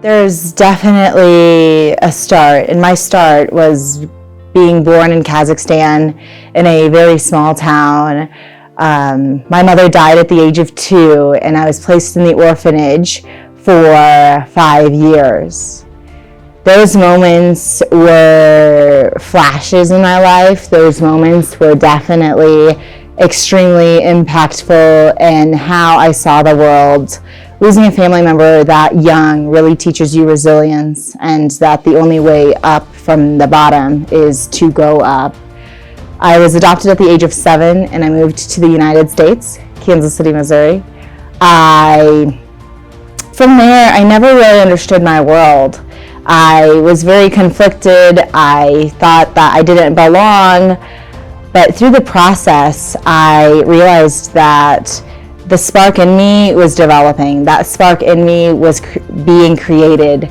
There's definitely a start, and my start was being born in Kazakhstan in a very small town. My mother died at the age of 2, and I was placed in the orphanage for 5 years. Those moments were flashes in my life. Those moments were definitely extremely impactful in how I saw the world. Losing a family member that young really teaches you resilience, and that the only way up from the bottom is to go up. I was adopted at the age of 7, and I moved to the United States, Kansas City, Missouri. From there, I never really understood my world. I was very conflicted. I thought that I didn't belong, but through the process, I realized that the spark in me was developing. That spark in me was being created.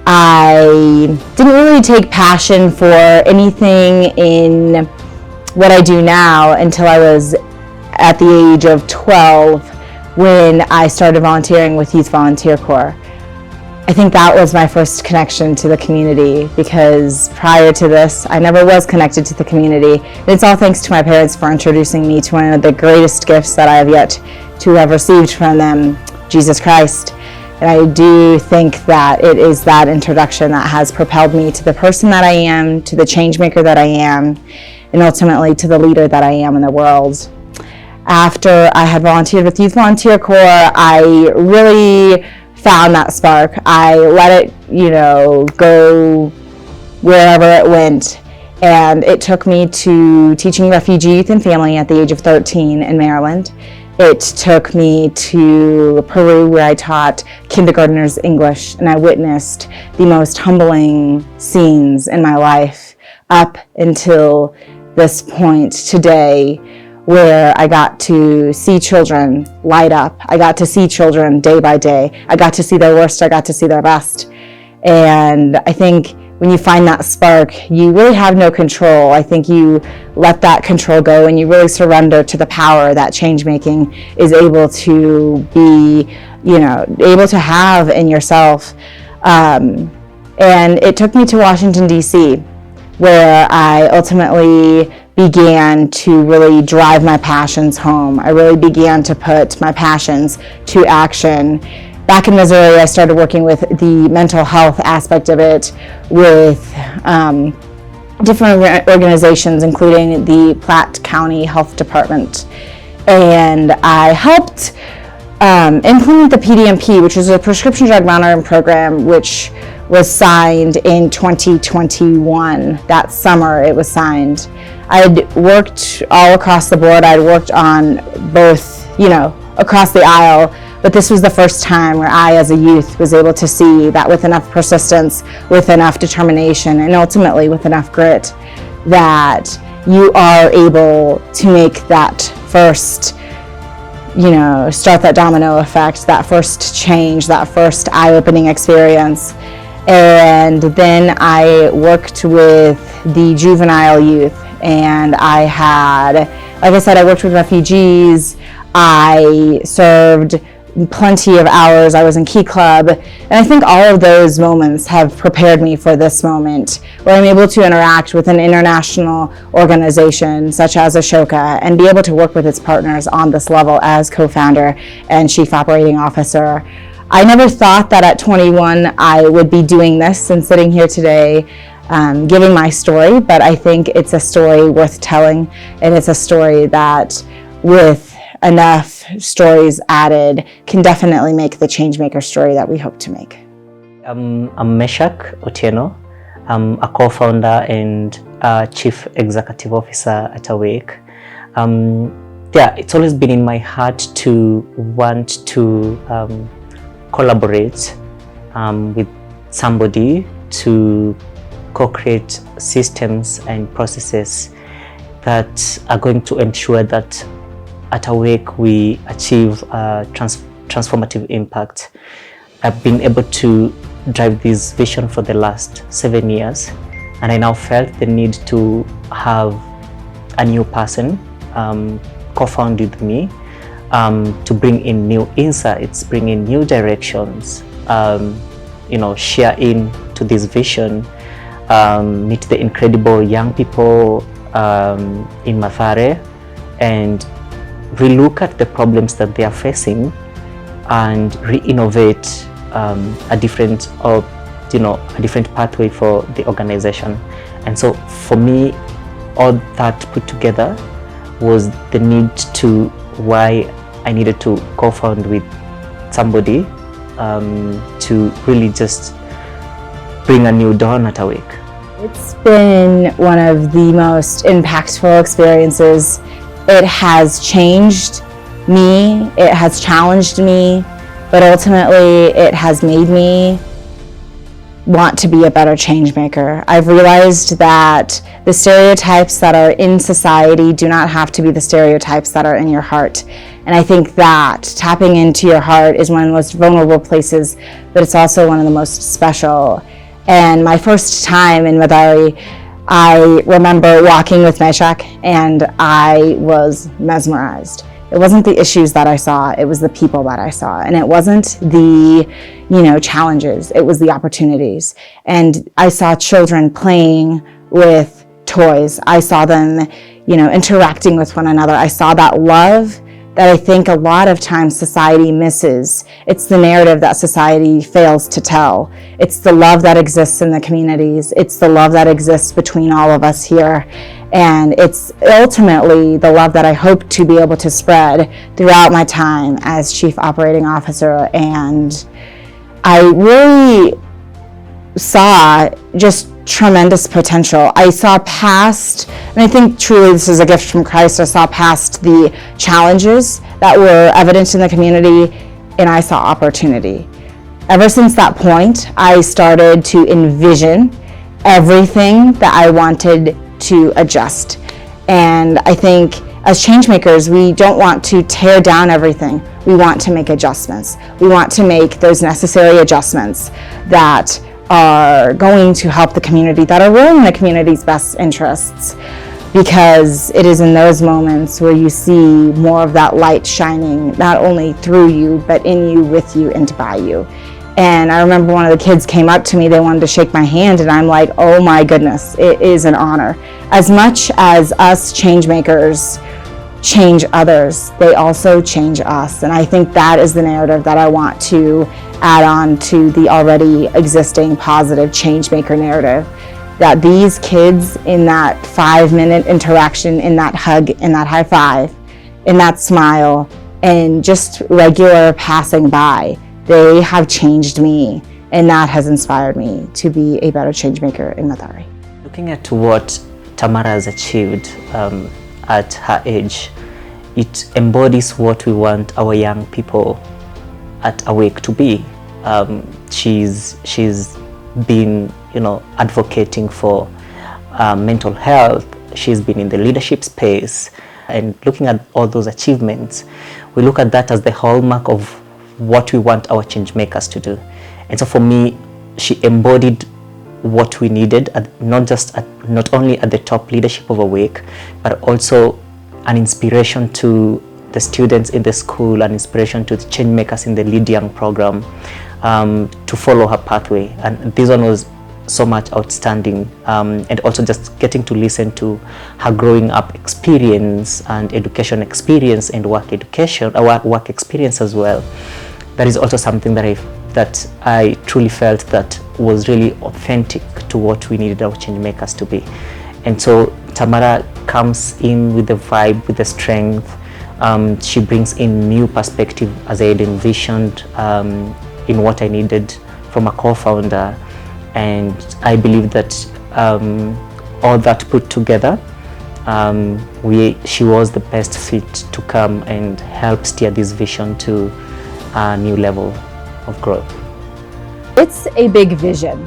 I didn't really take passion for anything in what I do now until I was at the age of 12, when I started volunteering with Youth Volunteer Corps. I think that was my first connection to the community, because prior to this, I never was connected to the community. And it's all thanks to my parents for introducing me to one of the greatest gifts that I have yet to have received from them, Jesus Christ. And I do think that it is that introduction that has propelled me to the person that I am, to the change maker that I am, and ultimately to the leader that I am in the world. After I had volunteered with Youth Volunteer Corps, I really found that spark. I let it, go wherever it went. And it took me to teaching refugee youth and family at the age of 13 in Maryland. It took me to Peru, where I taught kindergartners English, and I witnessed the most humbling scenes in my life up until this point today, where I got to see children light up. I got to see children day by day. I got to see their worst, I got to see their best. And I think when you find that spark, you really have no control. I think you let that control go, and you really surrender to the power that change making is able to be, able to have in yourself. And it took me to Washington, D.C., where I ultimately began to really drive my passions home. I really began to put my passions to action. Back in Missouri, I started working with the mental health aspect of it with different organizations, including the Platte County Health Department. And I helped implement the PDMP, which is a prescription drug monitoring program, which was signed in 2021. That summer it was signed. I had worked all across the board. I had worked on both, across the aisle, but this was the first time where I, as a youth, was able to see that with enough persistence, with enough determination, and ultimately with enough grit, that you are able to make that first, start that domino effect, that first change, that first eye-opening experience. And then I worked with the juvenile youth, and I had, like I said, I worked with refugees. I served plenty of hours. I was in Key Club, and I think all of those moments have prepared me for this moment, where I'm able to interact with an international organization such as Ashoka and be able to work with its partners on this level as co-founder and chief operating officer. I never thought that at 21 I would be doing this and sitting here today giving my story, but I think it's a story worth telling, and it's a story that, with enough stories added, can definitely make the changemaker story that we hope to make. I'm Meshack Otieno. I'm a co-founder and chief executive officer at Awake. It's always been in my heart to want to collaborate with somebody to co-create systems and processes that are going to ensure that at Awake we achieve transformative impact. I've been able to drive this vision for the last 7 years, and I now felt the need to have a new person co-found with me to bring in new insights, bring in new directions, share in to this vision, meet the incredible young people in Mathare, and relook at the problems that they are facing and re-innovate a different pathway for the organization. And so for me, all that put together was the need to why I needed to co-found with somebody to really just bring a new dawn at Awake. It's been one of the most impactful experiences. It has changed me, it has challenged me, but ultimately it has made me want to be a better change maker. I've realized that the stereotypes that are in society do not have to be the stereotypes that are in your heart. And I think that tapping into your heart is one of the most vulnerable places, but it's also one of the most special. And my first time in Mathare, I remember walking with Meshack and I was mesmerized. It wasn't the issues that I saw, it was the people that I saw. And it wasn't the, challenges, it was the opportunities. And I saw children playing with toys. I saw them, interacting with one another. I saw that love that I think a lot of times society misses. It's the narrative that society fails to tell. It's the love that exists in the communities. It's the love that exists between all of us here. And it's ultimately the love that I hope to be able to spread throughout my time as Chief Operating Officer. And I really saw just tremendous potential. I saw past, and I think truly this is a gift from Christ, I saw past the challenges that were evident in the community, and I saw opportunity. Ever since that point, I started to envision everything that I wanted to adjust. And I think as change makers, we don't want to tear down everything. We want to make adjustments. We want to make those necessary adjustments that are going to help the community, that are really in the community's best interests, because it is in those moments where you see more of that light shining, not only through you, but in you, with you, and by you. And I remember one of the kids came up to me, they wanted to shake my hand, and I'm like, oh my goodness, it is an honor. As much as us change makers change others, they also change us. And I think that is the narrative that I want to add on to the already existing positive change maker narrative, that these kids in that 5-minute interaction, in that hug, in that high five, in that smile, and just regular passing by, they have changed me, and that has inspired me to be a better change maker in Mathare. Looking at what Tamara has achieved at her age, it embodies what we want our young people at Awake to be. She's been, advocating for mental health. She's been in the leadership space, and looking at all those achievements, we look at that as the hallmark of what we want our change makers to do. And so for me, she embodied what we needed, not only at the top leadership of Awake, but also an inspiration to the students in the school, an inspiration to the change makers in the Lead Young program, to follow her pathway. And this one was so much outstanding, and also just getting to listen to her growing up experience and education experience and work experience as well. That is also something that I truly felt that was really authentic to what we needed our change makers to be. And so Tamara comes in with the vibe, with the strength. She brings in new perspective, as I had envisioned, in what I needed from a co-founder. And I believe that all that put together, she was the best fit to come and help steer this vision to a new level of growth. It's a big vision.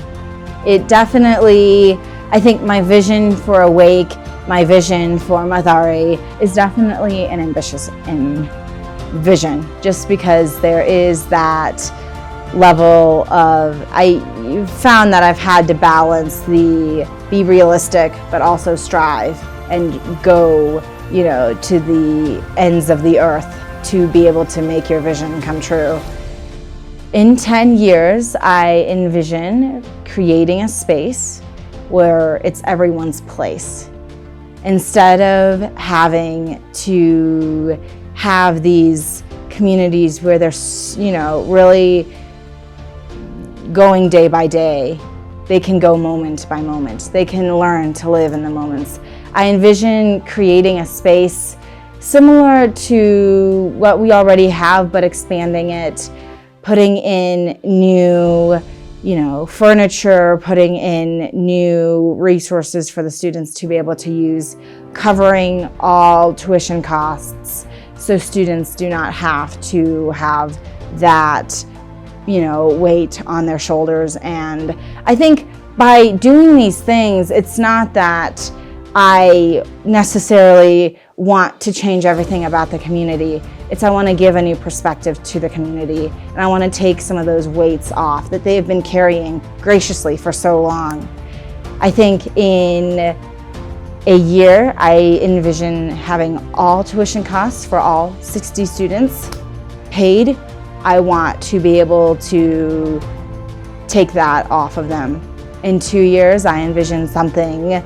It definitely, I think my vision for Awake, my vision for Mathare is definitely an ambitious vision, just because there is that level of, I found that I've had to balance be realistic, but also strive and go, to the ends of the earth to be able to make your vision come true. In 10 years, I envision creating a space where it's everyone's place. Instead of having to have these communities where they're, really going day by day, they can go moment by moment. They can learn to live in the moments. I envision creating a space similar to what we already have, but expanding it, putting in new, furniture, putting in new resources for the students to be able to use, covering all tuition costs so students do not have to have that, weight on their shoulders. And I think by doing these things, it's not that I necessarily want to change everything about the community. It's I want to give a new perspective to the community, and I want to take some of those weights off that they have been carrying graciously for so long. I think in a year, I envision having all tuition costs for all 60 students paid. I want to be able to take that off of them. In 2 years, I envision something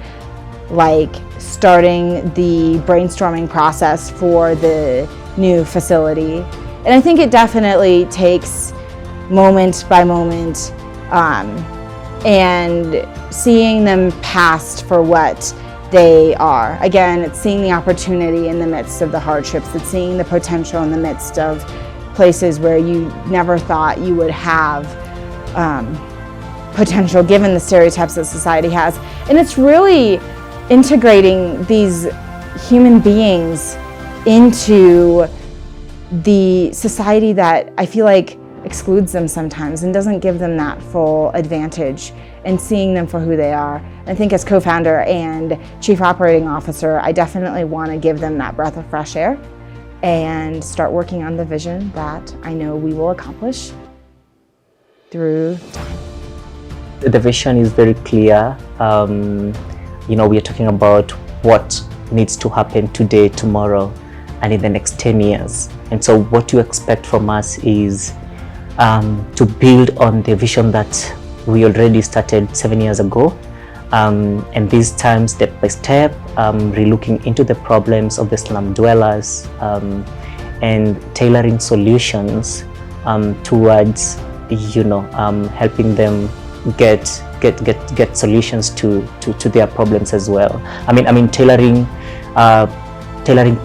like starting the brainstorming process for the new facility. And I think it definitely takes moment by moment and seeing them past for what they are. Again, it's seeing the opportunity in the midst of the hardships. It's seeing the potential in the midst of places where you never thought you would have potential given the stereotypes that society has. And it's really integrating these human beings into the society that I feel like excludes them sometimes and doesn't give them that full advantage, and seeing them for who they are. I think as co-founder and chief operating officer, I definitely want to give them that breath of fresh air and start working on the vision that I know we will accomplish through time. The vision is very clear. We are talking about what needs to happen today, tomorrow, and in the next 10 years. And so what you expect from us is to build on the vision that we already started 7 years ago. And this time, step by step, relooking into the problems of the slum dwellers and tailoring solutions towards, helping them get solutions to their problems as well. I mean tailoring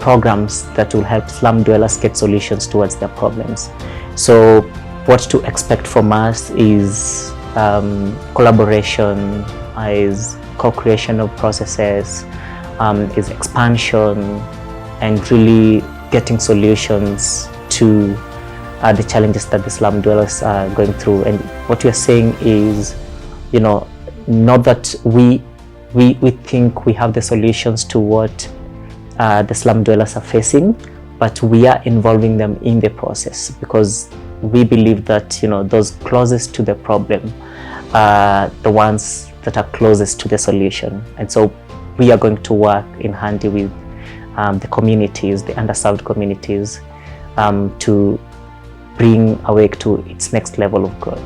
programs that will help slum dwellers get solutions towards their problems. So what to expect from us is collaboration, is co-creation of processes, is expansion, and really getting solutions to the challenges that the slum dwellers are going through. And what we are saying is, not that we think we have the solutions to what the slum dwellers are facing, but we are involving them in the process, because we believe that those closest to the problem are the ones that are closest to the solution. And so we are going to work in handy with the communities, the underserved communities, to bring Awake to its next level of growth.